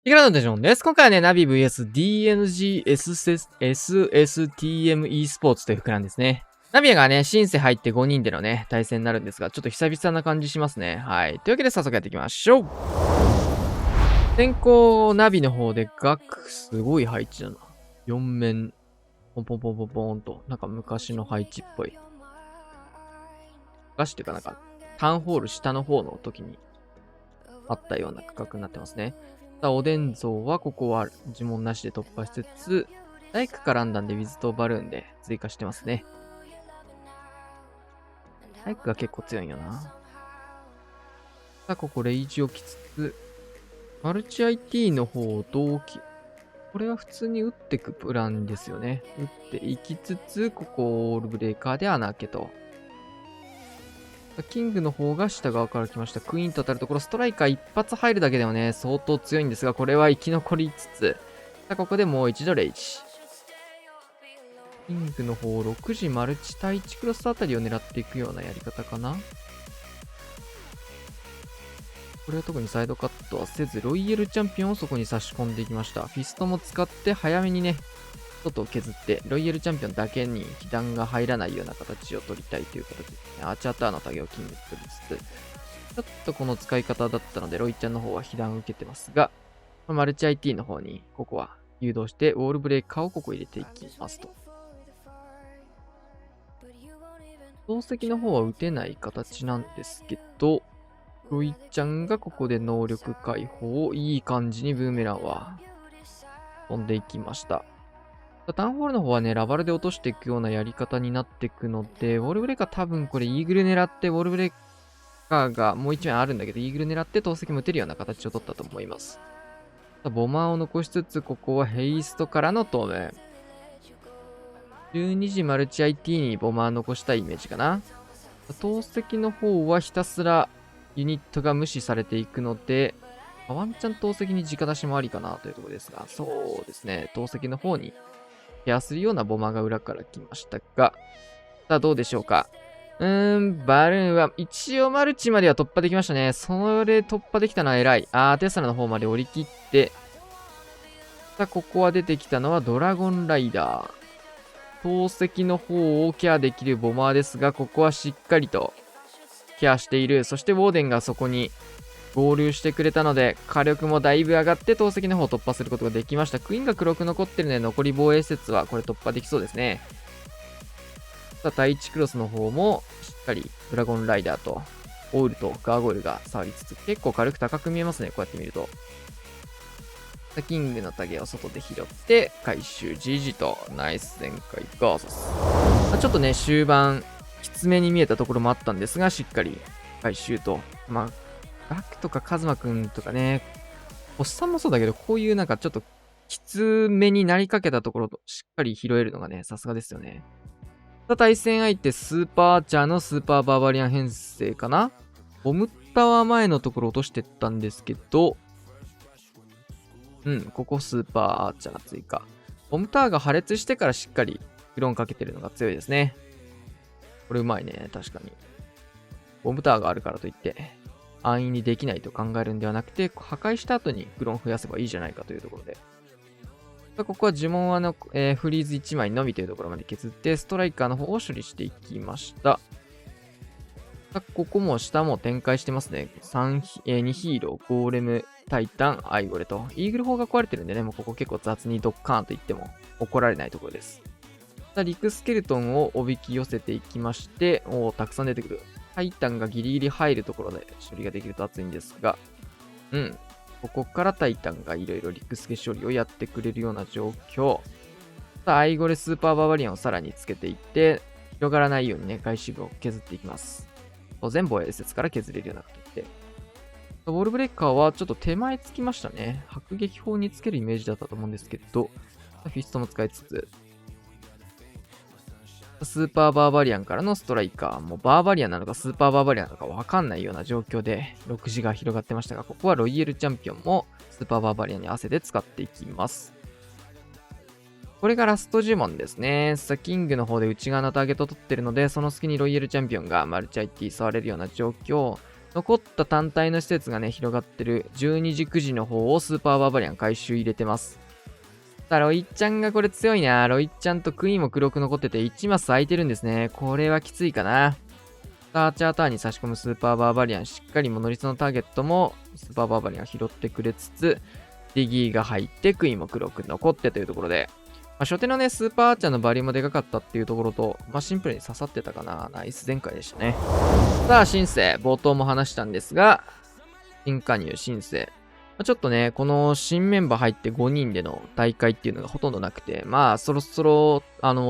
いかがでしょうです。今回はね、ナビ VS DNG SSTM e スポーツという服なんですね。ナビがね、シンセ入って5人でのね、対戦になるんですが、ちょっと久々な感じしますね。はい。というわけで早速やっていきましょう。先行ナビの方で額すごい配置だな。4面、ポンポンポンポンポンと、なんか昔の配置っぽい。昔っていうかなんか、タウンホール下の方の時にあったような区画になってますね。おでん像はここは呪文なしで突破しつつ、大工かランダムでウィズとバルーンで追加してますね。大工が結構強いんよな。さあ、ここレイジ置きつつ、マルチ IT の方を同期。これは普通に打ってくプランですよね。打っていきつつ、ここをオールブレーカーで穴開けと。キングの方が下側から来ました。クイーンと当たるところ、ストライカー一発入るだけでもね、相当強いんですが、これは生き残りつつ、さあ、ここでもう一度レイジ。キングの方、6時マルチ対1クロスあたりを狙っていくようなやり方かな。これは特にサイドカットはせず、ロイヤルチャンピオンをそこに差し込んでいきました。フィストも使って早めにね、外を削って、ロイヤルチャンピオンだけに被弾が入らないような形を取りたいという形ですね。アーチャーターのタゲをキングに取りつつ、ちょっとこの使い方だったので、ロイちゃんの方は被弾を受けてますが、マルチ IT の方に、ここは誘導して、ウォールブレーカーをここ入れていきますと。投石の方は打てない形なんですけど、ロイちゃんがここで能力解放、いい感じにブーメランは飛んでいきました。タウンホールの方はね、ラバルで落としていくようなやり方になっていくので、ウォールブレーカー多分これイーグル狙って、ウォールブレーカーがもう一枚あるんだけど、イーグル狙って投石も打てるような形を取ったと思います。ボマーを残しつつ、ここはヘイストからの投面。12時マルチ IT にボマー残したいイメージかな。投石の方はひたすらユニットが無視されていくので、ワンチャン投石に直出しもありかなというところですが、そうですね、投石の方にケアするようなボマーが裏から来ましたが、さあどうでしょうか。バルーンは一応マルチまでは突破できましたね。それ突破できたのは偉い。テスラの方まで降り切って、さあここは出てきたのはドラゴンライダー。投石の方をケアできるボマーですが、ここはしっかりとケアしている。そしてウォーデンがそこに合流してくれたので、火力もだいぶ上がって投石の方を突破することができました。クイーンが黒く残ってるので、残り防衛施設はこれ突破できそうですね。さあ、第1クロスの方もしっかりドラゴンライダーとオールとガーゴイルが触りつつ、結構軽く高く見えますね、こうやって見ると。キングのタゲを外で拾って、回収 GG とナイス全開ガーサス。ちょっとね、終盤、きつめに見えたところもあったんですが、しっかり回収と。ガクとかカズマくんとかね、おっさんもそうだけど、こういうなんかちょっときつめになりかけたところとしっかり拾えるのがね、さすがですよね。対戦相手、スーパーアーチャーのスーパーバーバリアン編成かな。ボムタワー前のところ落としてったんですけど、ここスーパーアーチャー追加。ボムタワーが破裂してからしっかりクローンかけてるのが強いですね。これうまいね、確かに。ボムタワーがあるからといって、安易にできないと考えるんではなくて、破壊した後にクローン増やせばいいじゃないかというところで。ここは呪文はフリーズ1枚のみというところまで削って、ストライカーの方を処理していきました。ここも下も展開してますね。2ヒーロー、ゴーレム、タイタン、アイゴレと。イーグル砲が壊れてるんでね、もうここ結構雑にドッカーンと言っても怒られないところです。リクスケルトンをおびき寄せていきまして、たくさん出てくる。タイタンがギリギリ入るところで処理ができると熱いんですが、ここからタイタンがいろいろリクスケ処理をやってくれるような状況。アイゴレスーパーバーバリアンをさらにつけていって、広がらないようにね、外周部を削っていきます。全防衛施設から削れるような形で。ウォールブレーカーはちょっと手前つきましたね。迫撃砲につけるイメージだったと思うんですけど、フィストも使いつつ、スーパーバーバリアンからのストライカー、もうバーバリアンなのかスーパーバーバリアンなのかわかんないような状況で6時が広がってましたが、ここはロイヤルチャンピオンもスーパーバーバリアンに合わせて使っていきます。これがラスト呪文ですね。キングの方で内側のターゲットを取ってるので、その隙にロイヤルチャンピオンがマルチ IT 触れるような状況。残った単体の施設がね、広がってる12時9時の方をスーパーバーバリアン回収入れてます。さあ、ロイちゃんがこれ強いな。ロイちゃんとクイーンも黒く残ってて1マス空いてるんですね。これはきついかな。アーチャーターンに差し込むスーパーバーバリアン、しっかりモノリスのターゲットもスーパーバーバリアン拾ってくれつつ、ディギーが入ってクイーンも黒く残ってというところで、初手のね、スーパーアーチャーのバリューもでかかったっていうところと、シンプルに刺さってたかな。ナイス全開でしたね。さあ、シンセ、冒頭も話したんですが、新加入、シンセ。ちょっとね、この新メンバー入って5人での大会っていうのがほとんどなくて、そろそろ、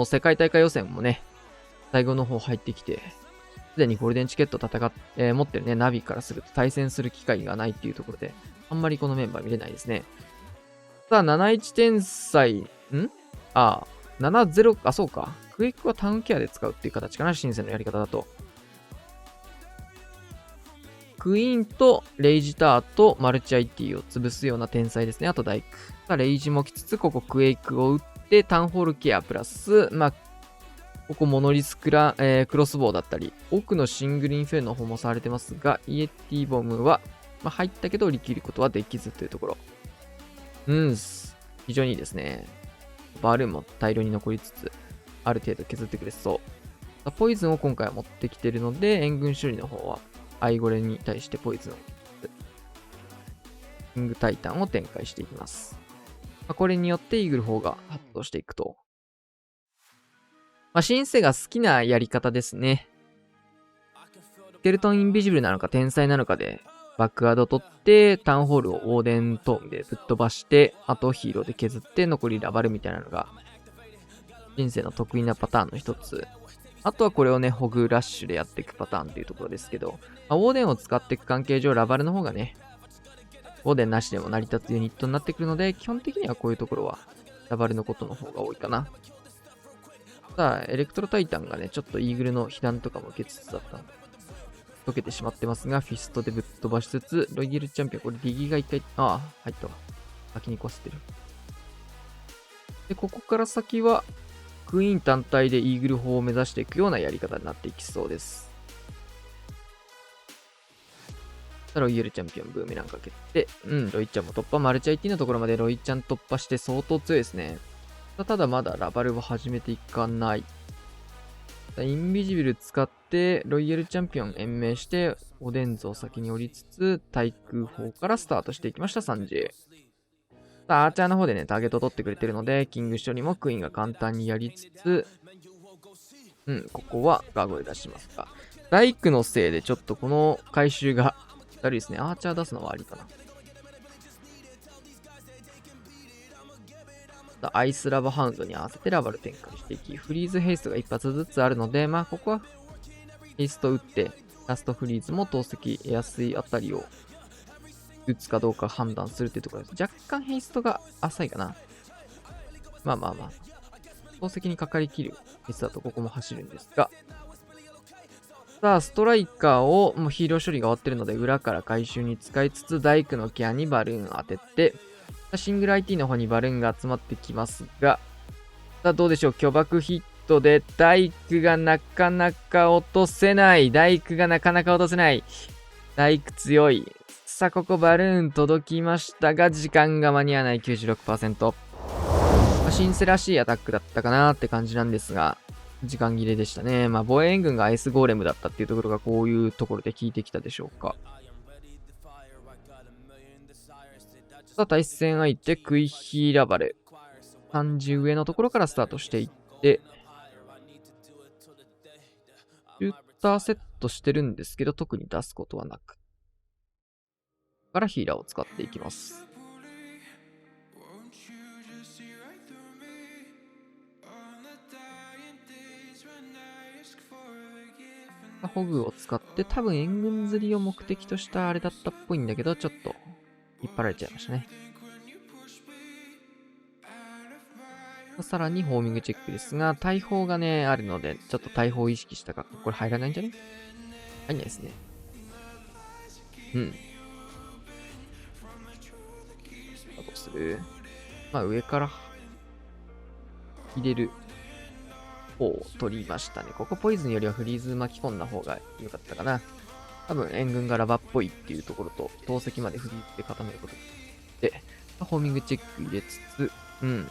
世界大会予選もね、最後の方入ってきて、すでにゴールデンチケット持ってるね、ナビからすると対戦する機会がないっていうところで、あんまりこのメンバー見れないですね。さあ、71天才、70、そうか。クエイクはタウンケアで使うっていう形かな、シンセのやり方だと。クイーンとレイジターとマルチ IT を潰すような天才ですね。あとダイク。レイジもきつつ、ここクエイクを打って、タウンホールケアプラス、ここモノリスクロスボウだったり、奥のシングルインフェルの方もされてますが、イエティボムは、入ったけど売り切ることはできずというところ。非常にいいですね。バルーンも大量に残りつつ、ある程度削ってくれそう。ポイズンを今回は持ってきてるので、援軍処理の方は、アイゴレに対してポイズンをキングタイタンを展開していきます。これによってイーグル4が発動していくと。シンセが好きなやり方ですね。スケルトンインビジブルなのか天才なのかで、バックワード取って、タウンホールをオーデントーンでぶっ飛ばして、あとヒーローで削って残りラバルみたいなのが、シンセの得意なパターンの一つ。あとはこれをね、ホグラッシュでやっていくパターンっていうところですけど、オーデンを使っていく関係上、ラバルの方がね、オーデンなしでも成り立つユニットになってくるので、基本的にはこういうところは、ラバルのことの方が多いかな。さあ、エレクトロタイタンがね、ちょっとイーグルの被弾とかも受けつつだったんで、溶けてしまってますが、フィストでぶっ飛ばしつつ、ロイヤルチャンピオン、これディギが一回、入ったわ。先に壊してる。で、ここから先は、クイーン単体でイーグル砲を目指していくようなやり方になっていきそうです。ロイヤルチャンピオンブーメランかけて、ロイちゃんも突破、マルチ IT のところまでロイちゃん突破して相当強いですね。ただまだラバルは始めていかない。インビジビル使って、ロイヤルチャンピオン延命して、オデンズを先に降りつつ、対空砲からスタートしていきました、3J。さあ、アーチャーの方でね、ターゲットを取ってくれてるので、キング処理もクイーンが簡単にやりつつ、ここはガーゴイ出しますか。ダイクのせいでちょっとこの回収がだるいですね。アーチャー出すのはありかな。アイスラバハウンドに合わせてラバル展開していき、フリーズヘイストが一発ずつあるので、ここはヘイスト打って、ラストフリーズも投石やすいあたりを打つかどうか判断するっていうところです。若干ヘイストが浅いかな。投石にかかりきるヘイストだとここも走るんですが、さあ、ストライカーをもうヒーロー処理が終わってるので、裏から回収に使いつつ、ダイクのケアにバルーンを当てて、シングル IT の方にバルーンが集まってきますが、さあどうでしょう、巨爆ヒットでダイクがなかなか落とせない。ダイク強い。さあここバルーン届きましたが、時間が間に合わない 96%。シンセらしいアタックだったかなって感じなんですが、時間切れでしたね。防衛援軍がアイスゴーレムだったっていうところがこういうところで効いてきたでしょうか。さあ、対戦相手、クイヒーラバル。30上のところからスタートしていって、シューターセットしてるんですけど、特に出すことはなく。からヒーラーを使っていきます。ホグを使って多分援軍釣りを目的としたあれだったっぽいんだけど、ちょっと引っ張られちゃいましたね。さらにホーミングチェックですが、大砲がね、あるので、ちょっと大砲を意識したか。これ入らないんじゃね？入んないですね。どうする？上から入れる方を取りましたね。ここポイズンよりはフリーズ巻き込んだ方が良かったかな。多分援軍がラバっぽいっていうところと、投石までフリーズで固めることで、ホーミングチェック入れつつ、うん。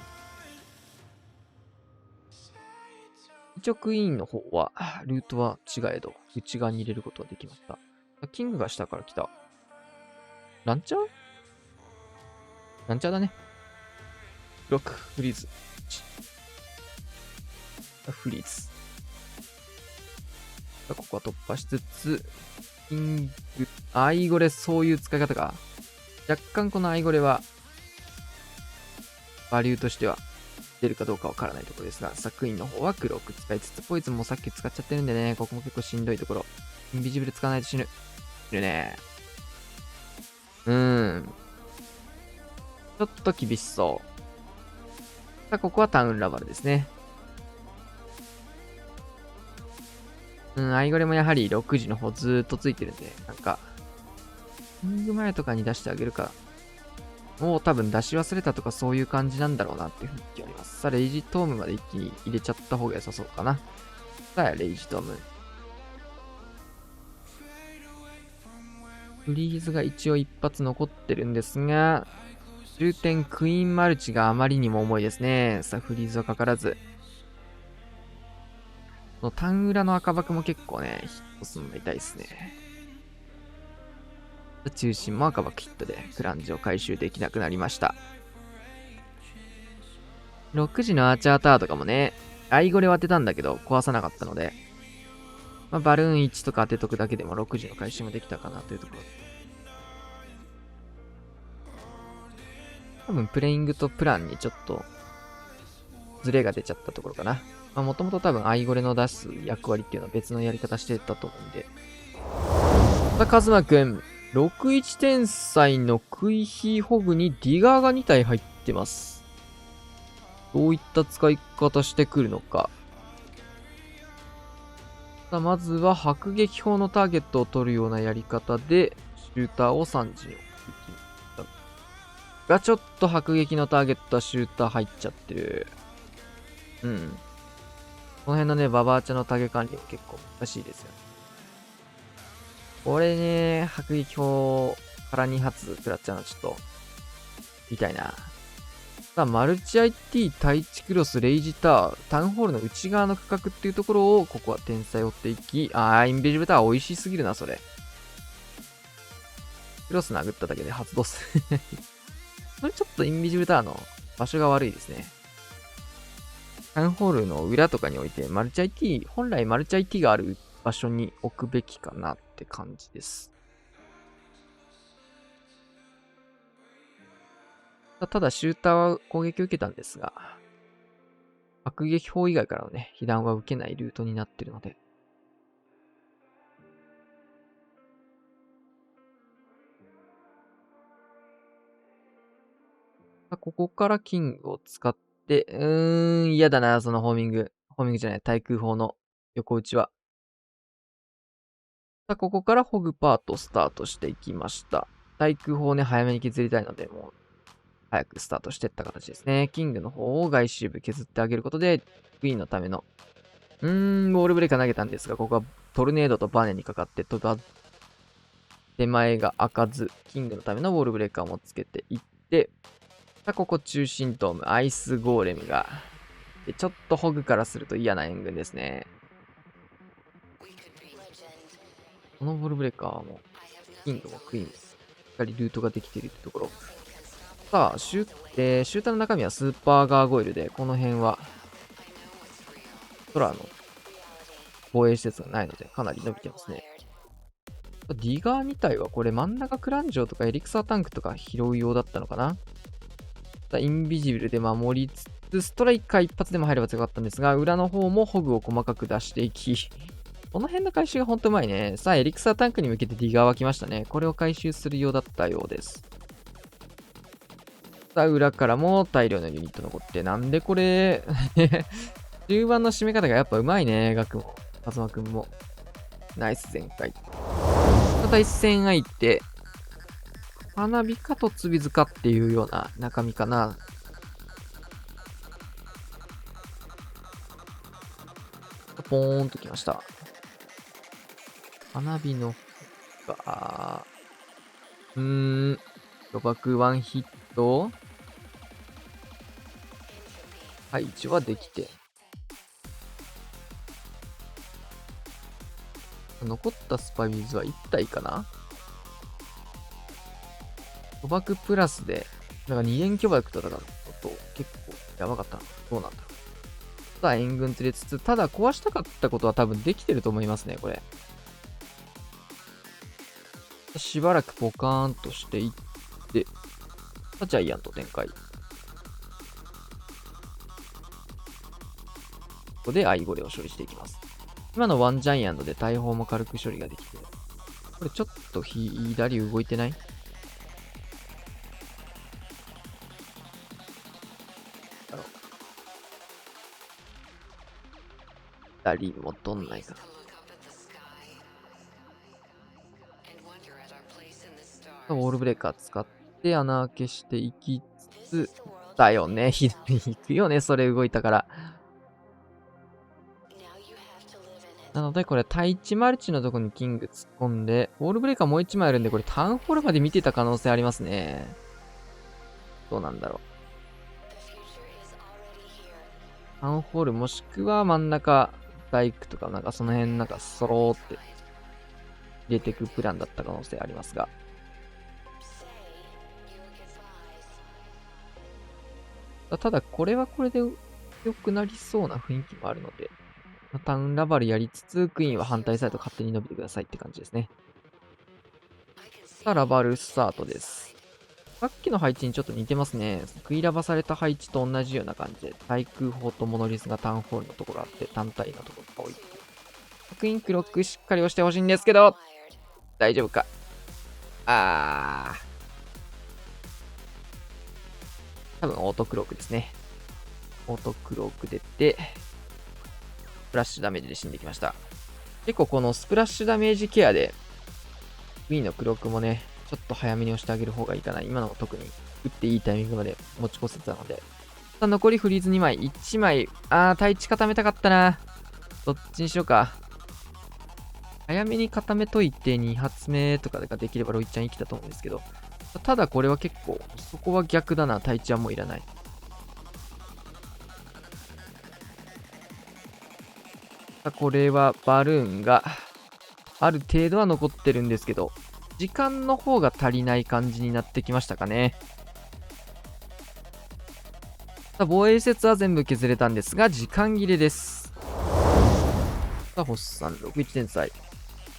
一応クイーンの方は、ルートは違えど、内側に入れることができました。キングが下から来た。ランチャーランチャーだね。ロック、フリーズ。フリーズ。ここは突破しつつ、キング、アイゴレ、そういう使い方か。若干このアイゴレは、バリューとしては出るかどうかわからないところですが、さあクイーンの方は黒く使いつつ、ポイズンもさっき使っちゃってるんでね、ここも結構しんどいところ。インビジブル使わないと死ぬ。死ぬね。ちょっと厳しそう。さあ、ここはタウンラバルですね。アイゴレもやはり6時の方ずーっとついてるんで、なんか、キング前とかに出してあげるか。もう多分出し忘れたとかそういう感じなんだろうなっていう雰囲気あります。さあ、レイジトームまで一気に入れちゃった方が良さそうかな。さあ、レイジトーム。フリーズが一応一発残ってるんですが、重点クイーンマルチがあまりにも重いですね。さあ、フリーズはかからず。このタン裏の赤バクも結構ね、ヒットするの痛いですね。中心も赤バクヒットでクランジを回収できなくなりました。6時のアーチャーターとかもね、アイゴレを当てたんだけど壊さなかったので、バルーン1とか当てとくだけでも6時の回収もできたかなというところ。多分プレイングとプランにちょっとズレが出ちゃったところかな。もともと多分アイゴレの出す役割っていうのは別のやり方してたと思うんで。さあ、カズマくん。61天才のクイヒーホグにディガーが2体入ってます。どういった使い方してくるのか。さあ、まずは迫撃砲のターゲットを取るようなやり方で、シューターを3時に置きました。が、ちょっと迫撃のターゲットはシューター入っちゃってる。この辺のね、ババアチャのタゲ管理も結構難しいですよね。これね、迫撃砲から2発食らっちゃうのちょっと、痛いな。さあ、マルチ IT 対地クロスレイジター、タウンホールの内側の区画っていうところを、ここは天才追っていき、インビジブルター美味しすぎるな、それ。クロス殴っただけで発動するこれちょっとインビジブルターの場所が悪いですね。タウンホールの裏とかにおいて、マルチ IT、本来マルチ IT がある場所に置くべきかなって感じです。ただ、シューターは攻撃を受けたんですが、迫撃砲以外からのね、被弾は受けないルートになっているので、ここからキングを使って、嫌だな、そのホーミング。ホーミングじゃない、対空砲の横打ちは。ここからホグパートスタートしていきました。対空砲ね、早めに削りたいので、もう、早くスタートしていった形ですね。キングの方を外周部削ってあげることで、クイーンのための、ボールブレーカー投げたんですが、ここはトルネードとバネにかかって、手前が開かず、キングのためのボールブレーカーもつけていって、ここ中心ドーム、アイスゴーレムが、ちょっとホグからすると嫌な援軍ですね。このボールブレーカーも、キングもクイーンも、しっかりルートができているってところ。さあ、シューターの中身はスーパーガーゴイルで、この辺は、空の防衛施設がないので、かなり伸びてますね。ディガー2体はこれ真ん中クランジョーとかエリクサータンクとか拾うようだったのかな。インビジブルで守りつつ、ストライカー一発でも入れば強かったんですが、裏の方もホグを細かく出していき、この辺の回収がほんとうまいね。さあ、エリクサータンクに向けてディガーは来ましたね。これを回収するようだったようです。さあ、裏からも大量のユニット残って、なんでこれ中盤の締め方がやっぱうまいね、ガクも。カズマくんも。ナイス全開。また一戦相手。花火かとつびずかっていうような中身かな。ポーンときました。花火のか。賭博ワンヒット。排除はできて。残ったスパイズは1体かな。賭博プラスで、なんか2連巨爆と戦うのと結構やばかったな。どうなんだろう。さあ、援軍連れつつ、ただ壊したかったことは多分できてると思いますね、これ。しばらくポカーンとしていって、ジャイアント展開。ここでアイゴレを処理していきます。今のワンジャイアントで大砲も軽く処理ができて、これちょっと左動いてない？だろう。左戻んないかな。ウォールブレーカー使って穴開けしていきつつ、だよね。左行くよね。それ動いたから。なので、これ、対地マルチのとこにキング突っ込んで、ウォールブレーカーもう1枚あるんで、これ、タウンホールまで見てた可能性ありますね。どうなんだろう。タウンホールもしくは真ん中、大工とか、なんかその辺、なんか、そろーって入れていくプランだった可能性ありますが。ただ、これはこれで良くなりそうな雰囲気もあるので、タウンラバルやりつつ、クイーンは反対サイド勝手に伸びてくださいって感じですね。さあ、ラバルスタートです。さっきの配置にちょっと似てますね。食いラバされた配置と同じような感じで、対空砲とモノリスがタウンホールのところあって、単体のところが多い。クイーンクロックしっかり押してほしいんですけど、大丈夫か。多分オートクロークですね。オートクローク出て、スプラッシュダメージで死んできました。結構このスプラッシュダメージケアで、クイーンのクロークもね、ちょっと早めに押してあげる方がいいかな。今のも特に打っていいタイミングまで持ち越せてたので。さあ、残りフリーズ2枚。1枚。対地固めたかったな。どっちにしようか。早めに固めといて2発目とかができればロイちゃん生きたと思うんですけど。ただこれは結構、そこは逆だな。対地はもういらない。さあ、これはバルーンがある程度は残ってるんですけど、時間の方が足りない感じになってきましたかね。さあ、防衛施設は全部削れたんですが、時間切れです。さあ、ホッサン、61点差。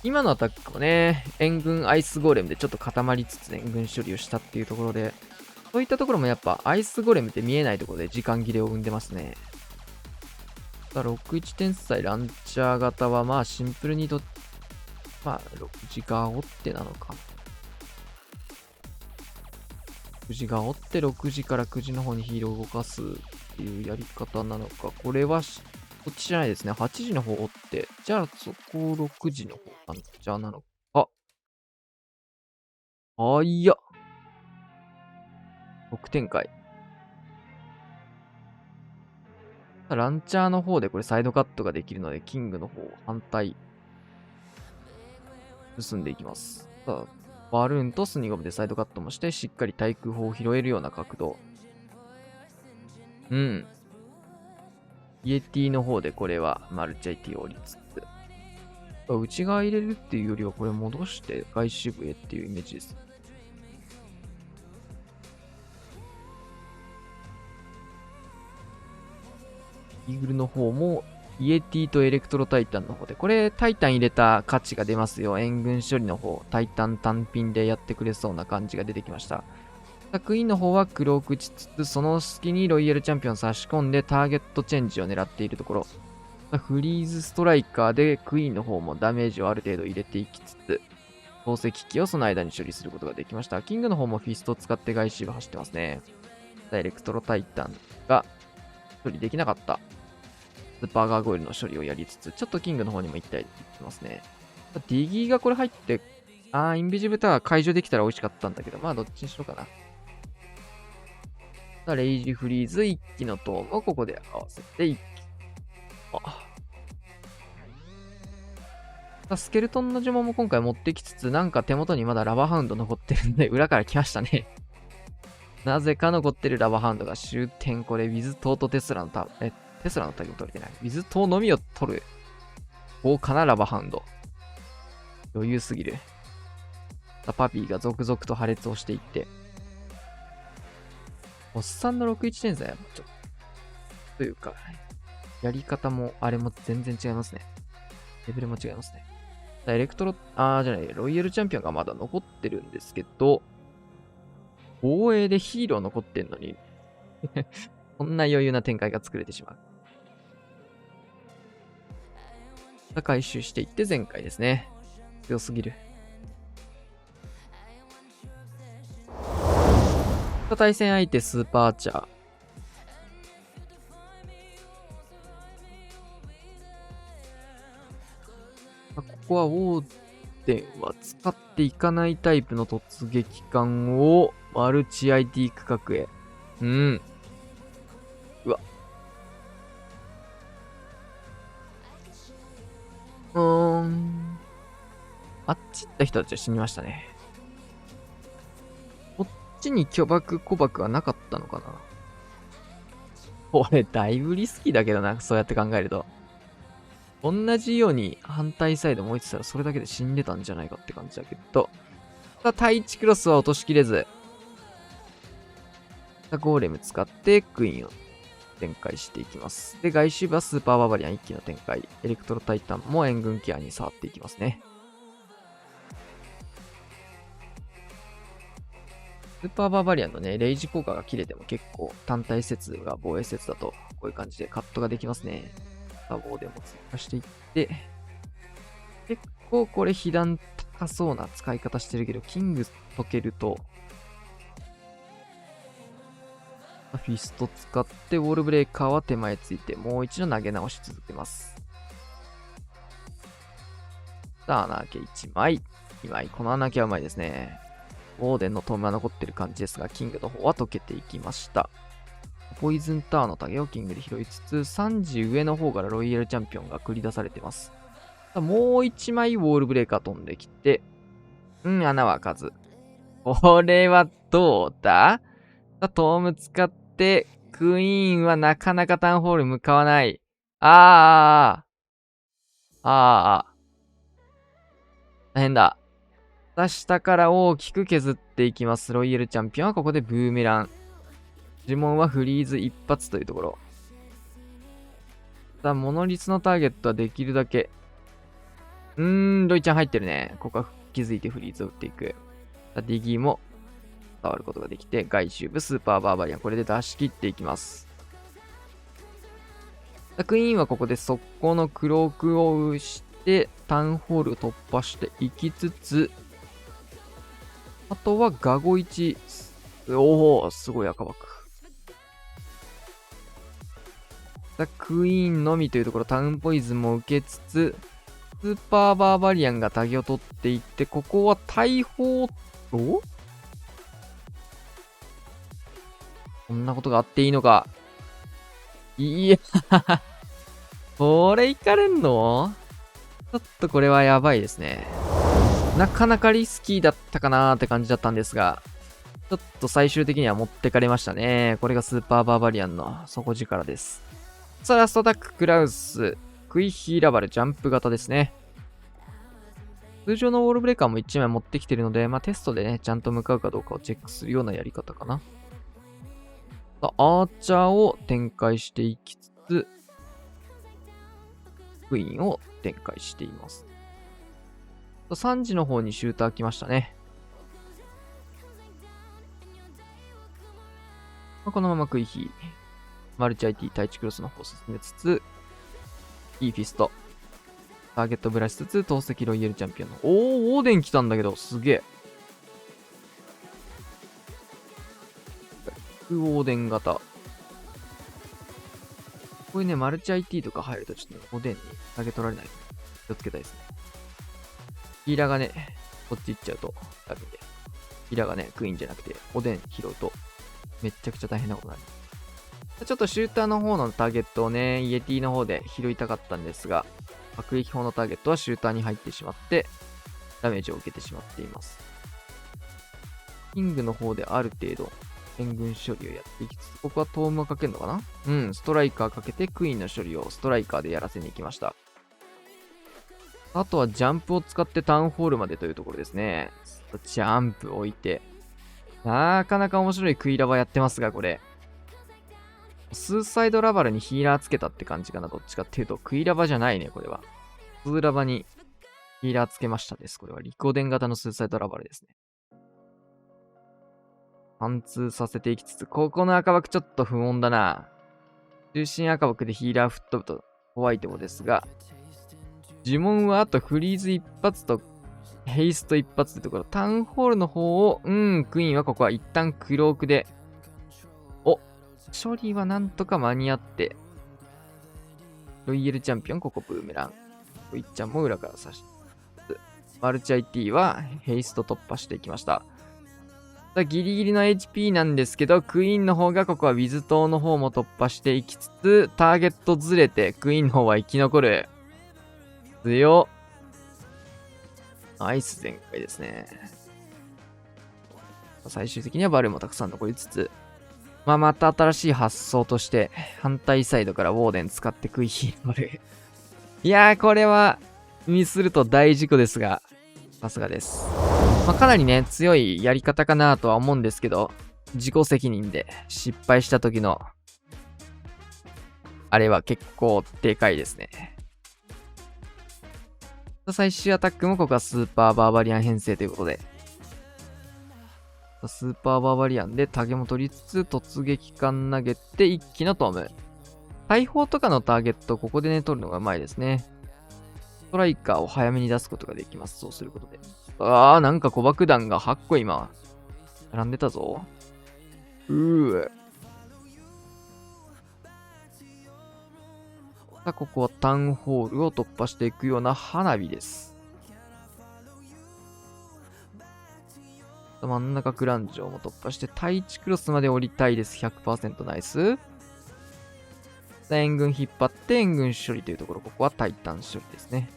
今のアタックもね、援軍アイスゴーレムでちょっと固まりつつ援軍処理をしたっていうところで、そういったところもやっぱアイスゴーレムって見えないところで時間切れを生んでますね。さあ、61点差ランチャー型はまあシンプルにまあ、6時が追ってなのか。9時が追って6時から9時の方にヒーローを動かすっていうやり方なのか。これはこっちじゃないですね。8時の方追って。じゃあそこ6時の方かな。じゃあなのか。いや。6展開。ランチャーの方でこれサイドカットができるので、キングの方反対。進んでいきます。さあ、バルーンとスニゴムでサイドカットもして、しっかり対空砲を拾えるような角度。イエティの方でこれはマルチャイティを降りつつ、内側入れるっていうよりはこれ戻して外周部へっていうイメージです。イーグルの方もイエティとエレクトロタイタンの方で、これタイタン入れた価値が出ますよ。援軍処理の方、タイタン単品でやってくれそうな感じが出てきました。クイーンの方は黒く打ちつつ、その隙にロイヤルチャンピオン差し込んでターゲットチェンジを狙っているところ。フリーズストライカーでクイーンの方もダメージをある程度入れていきつつ、投石機をその間に処理することができました。キングの方もフィストを使って外周を走ってますね。エレクトロタイタンが処理できなかった。スーパーガーゴイルの処理をやりつつ、ちょっとキングの方にも行ってきますね。ディギーがこれ入って、インビジブタワー解除できたら美味しかったんだけど、まあどっちにしようかな。レイジフリーズ1機の塔もここで合わせて1機。スケルトンの呪文も今回持ってきつつ、なんか手元にまだラバーハウンド残ってるんで、裏から来ましたね。なぜか残ってるラバーハウンドが終点。これ、ウィズ島とテスラのテスラのタグも取れてない。ウィズ島のみを取る。豪華なラバーハウンド。余裕すぎる。パピーが続々と破裂をしていって。おっさんの61連載はちょっと、というか、やり方も、あれも全然違いますね。レベルも違いますね。エレクトロ、ロイヤルチャンピオンがまだ残ってるんですけど、防衛でヒーロー残ってんのに、こんな余裕な展開が作れてしまう。回収していって前回ですね。強すぎる。対戦相手スーパーチャー。ここはオーデンは使っていかないタイプの突撃艦をマルチ IT 区画へ。うわ。あっち行った人たちは死にましたね。こっちに巨爆小爆はなかったのかな。これだいぶリスキーだけどな、そうやって考えると。同じように反対サイドも置いてたらそれだけで死んでたんじゃないかって感じだけど。対地クロスは落としきれず。ゴーレム使ってクイーンを展開していきます。で、外周部はスーパーババリアン一気の展開。エレクトロタイタンも援軍ケアに触っていきますね。スーパーバーバリアンのね、レイジ効果が切れても結構単体施設が防衛施設だとこういう感じでカットができますね。サボーでも追加していって、結構これ被弾高そうな使い方してるけど、キング解けると、フィスト使ってウォールブレーカーは手前ついてもう一度投げ直し続けます。さあ、穴開け1枚。2枚。この穴開けはうまいですね。オーデンのトームは残ってる感じですが、キングの方は溶けていきました。ポイズンタワーのタゲをキングで拾いつつ、3時上の方からロイヤルチャンピオンが繰り出されてます。もう1枚ウォールブレーカー飛んできて、穴は開かず。これはどうだ？トーム使って、クイーンはなかなかタウンホール向かわない。大変だ。下から大きく削っていきます。ロイヤルチャンピオンはここでブーメラン。呪文はフリーズ一発というところ。モノリスのターゲットはできるだけ。ロイちゃん入ってるね。ここは気づいてフリーズを打っていく。ディギーも触ることができて、外周部スーパーバーバリアン。これで出し切っていきます。クイーンはここで速攻のクロークをして、タウンホールを突破していきつつ、あとはガゴ1。すごい赤枠。クイーンのみというところ、タウンポイズンも受けつつ、スーパーバーバリアンがタゲを取っていって、ここは大砲こんなことがあっていいのか。いやこれいかれんの？ちょっとこれはやばいですね。なかなかリスキーだったかなーって感じだったんですが、ちょっと最終的には持ってかれましたね。これがスーパーバーバリアンの底力です。さあ、ラストアタック、クラウス。クイヒーラバル、ジャンプ型ですね。通常のウォールブレーカーも1枚持ってきてるので、テストでね、ちゃんと向かうかどうかをチェックするようなやり方かな。さあ、アーチャーを展開していきつつ、クイーンを展開しています。3時の方にシューター来ましたね。このままクイヒー。マルチ IT 対地クロスの方を進めつつ、いいフィスト。ターゲットブラしつつ、投石ロイヤルチャンピオンの。オーデン来たんだけど、すげえ。オーデン型。こういうね、マルチ IT とか入るとちょっと、おでんにターゲット取られない。気をつけたいですね。ヒーラーがね、こっち行っちゃうと、ダメで。ヒーラーがね、クイーンじゃなくて、おでん拾うと、めっちゃくちゃ大変なことになる。ちょっとシューターの方のターゲットをね、イエティの方で拾いたかったんですが、爆撃砲のターゲットはシューターに入ってしまって、ダメージを受けてしまっています。キングの方である程度、援軍処理をやっていきつつ、ここはトームをかけるのかな？ストライカーかけてクイーンの処理をストライカーでやらせに行きました。あとはジャンプを使ってタウンホールまでというところですね。ジャンプ置いて。なかなか面白いクイラバやってますが、これ。スーサイドラバルにヒーラーつけたって感じかな。どっちかっていうと、クイラバじゃないね、これは。スーラバにヒーラーつけましたです。これはリコーデン型のスーサイドラバルですね。貫通させていきつつ、ここの赤枠ちょっと不穏だな。中心赤枠でヒーラー吹っ飛ぶと怖いとこですが、呪文はあとフリーズ一発とヘイスト一発ってところ、タウンホールの方を、クイーンはここは一旦クロークで、処理はなんとか間に合って、ロイヤルチャンピオン、ここブーメラン。ウィッチャンも裏から刺して、マルチ IT はヘイスト突破していきました。ギリギリの HP なんですけど、クイーンの方がここはウィズ島の方も突破していきつつ、ターゲットずれて、クイーンの方は生き残る。強っ。ナイス全開ですね。最終的にはバルーンもたくさん残りつつ、また新しい発想として、反対サイドからウォーデン使ってクイヒールる。いやー、これは、ミスると大事故ですが、さすがです。かなりね、強いやり方かなとは思うんですけど、自己責任で失敗した時の、あれは結構でかいですね。最終アタックもここはスーパーバーバリアン編成ということで、スーパーバーバリアンでタゲも取りつつ突撃艦投げて一気のトーム。大砲とかのターゲットをここでね、取るのがうまいですね。ストライカーを早めに出すことができます。そうすることで。なんか小爆弾が8個今、並んでたぞ。さあ、ここはタウンホールを突破していくような花火です。真ん中クランジョも突破して、対地クロスまで降りたいです。100% ナイス。援軍引っ張って援軍処理というところ、ここはタイタン処理ですね。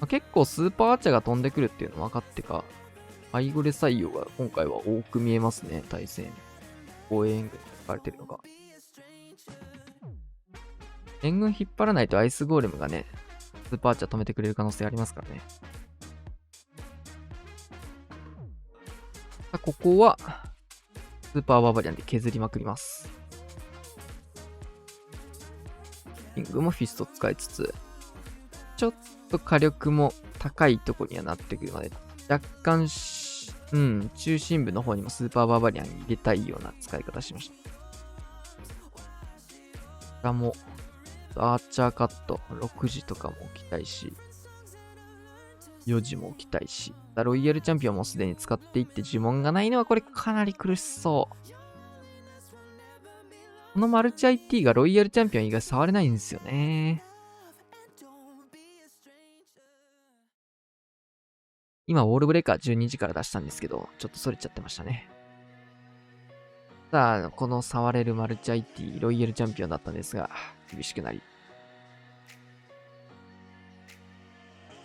結構スーパーアーチャーが飛んでくるっていうの分かってか、アイゴレ採用が今回は多く見えますね、対戦。防衛援軍に書かれてるのが。援軍引っ張らないとアイスゴーレムがね、スーパーアーチャー止めてくれる可能性ありますからね。ここは、スーパーバーバリアンで削りまくります。キングもフィスト使いつつ、ちょっと火力も高いところにはなってくるので、若干中心部の方にもスーパーバーバリアン入れたいような使い方しました。しかも、アーチャーカット、6時とかも置きたいし、4時も置きたいし、ロイヤルチャンピオンもすでに使っていって呪文がないのはこれかなり苦しそう。このマルチ IT がロイヤルチャンピオン以外触れないんですよね。今、ウォールブレーカー12時から出したんですけど、ちょっと逸れちゃってましたね。さあ、この触れるマルチ IT、ロイヤルチャンピオンだったんですが、厳しくなり。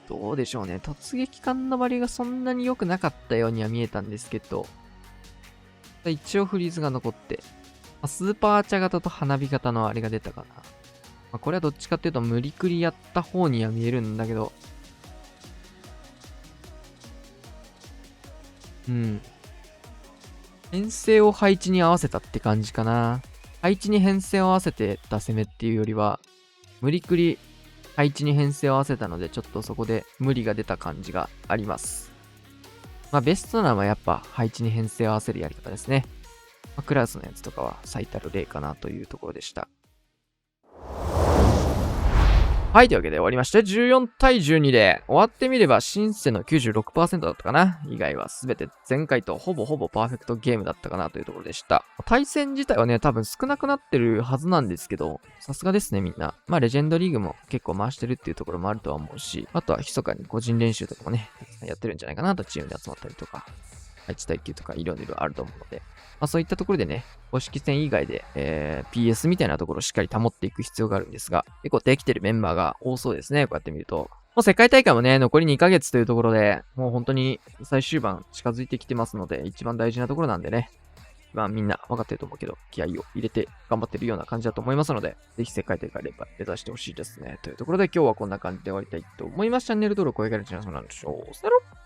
どうでしょうね。突撃艦のバリューがそんなに良くなかったようには見えたんですけど、一応フリーズが残って、スーパーアーチャー型と花火型のあれが出たかな。これはどっちかっていうと無理くりやった方には見えるんだけど、編成を配置に合わせたって感じかな。配置に編成を合わせてた攻めっていうよりは、無理くり配置に編成を合わせたので、ちょっとそこで無理が出た感じがあります。ベストなのはやっぱ配置に編成を合わせるやり方ですね。クラウスのやつとかは最たる例かなというところでした。はい、というわけで終わりまして、14対12で、終わってみれば、シンセの 96% だったかな。以外は全て前回とほぼパーフェクトゲームだったかなというところでした。対戦自体はね、多分少なくなってるはずなんですけど、さすがですね、みんな。レジェンドリーグも結構回してるっていうところもあるとは思うし、あとは密かに個人練習とかもね、やってるんじゃないかなと、チームで集まったりとか、1対9とかいろいろあると思うので、そういったところでね、公式戦以外で、PS みたいなところをしっかり保っていく必要があるんですが、結構できてるメンバーが多そうですね、こうやって見ると。もう世界大会もね、残り2ヶ月というところで、もう本当に最終盤近づいてきてますので、一番大事なところなんでね、みんな分かってると思うけど、気合を入れて頑張ってるような感じだと思いますので、ぜひ世界大会連覇目指してほしいですね。というところで今日はこんな感じで終わりたいと思います。チャンネル登録、高評価のチャンネルなんでしょう。さよなら。